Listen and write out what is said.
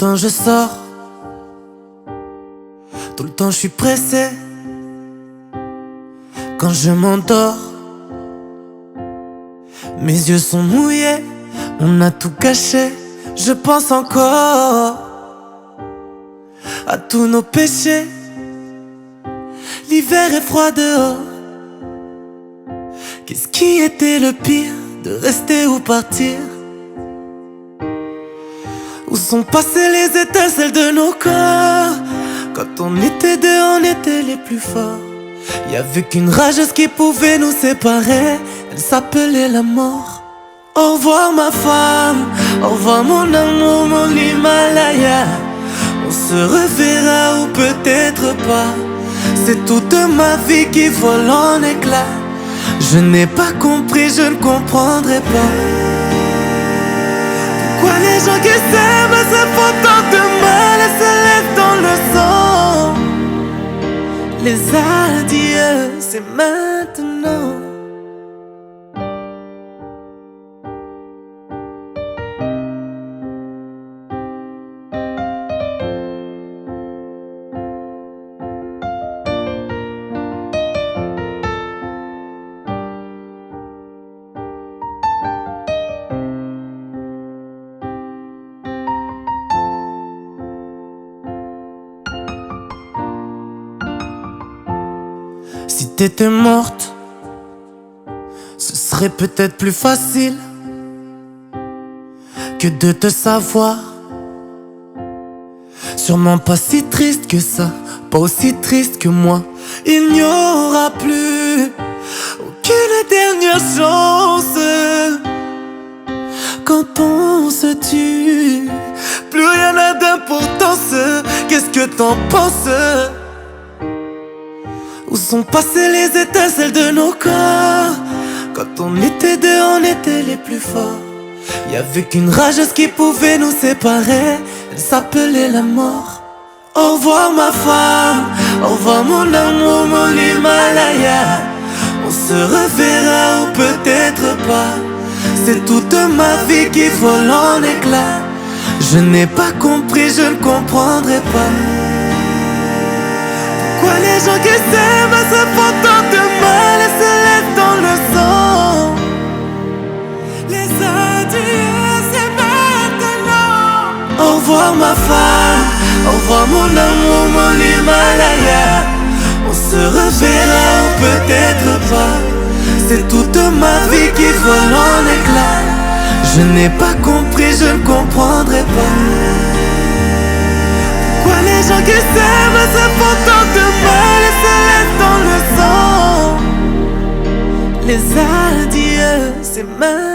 temps je sors, tout le temps je suis pressé. Quand je m'endors, mes yeux sont mouillés, on a tout caché. Je pense encore à tous nos péchés. L'hiver est froid dehors. Qu'est-ce qui était le pire, de rester ou partir? Où sont passées les étincelles de nos corps? Quand on était deux, on était les plus forts. Y'avait qu'une rageuse qui pouvait nous séparer. Elle s'appelait la mort. Au revoir ma femme, au revoir mon amour, mon Himalaya. On se reverra ou peut-être pas. C'est toute ma vie qui vole en éclats. Je n'ai pas compris, je ne comprendrai pas. Pourquoi les gens qui s'aiment se font tant de mal et se lèvent dans le sang? Les adieux, c'est maintenant. Si t'étais morte, ce serait peut-être plus facile que de te savoir. Sûrement pas si triste que ça, pas aussi triste que moi. Il n'y aura plus aucune dernière chance. Quand on se tue, plus rien n'a d'importance. Qu'est-ce que t'en penses? Où sont passées les étincelles de nos corps? Quand on était deux, on était les plus forts. Y'avait qu'une rageuse qui pouvait nous séparer. Elle s'appelait la mort. Au revoir ma femme, au revoir mon amour, mon Himalaya. On se reverra ou peut-être pas. C'est toute ma vie qui vole en éclats. Je n'ai pas compris, je ne comprendrai pas. Pourquoi les gens qui s'aiment se font tant de mal et se lèvent dans le sang? Les adieux, c'est maintenant. Au revoir ma femme, au revoir mon amour, mon Himalaya. On se reverra ou peut-être pas. C'est toute ma vie qui vole en éclats. Je n'ai pas compris, je ne comprendrai pas. Pourquoi les gens qui s'aiment se font tant de mal et se lèvent dans le sang? Les adieux, c'est maintenant.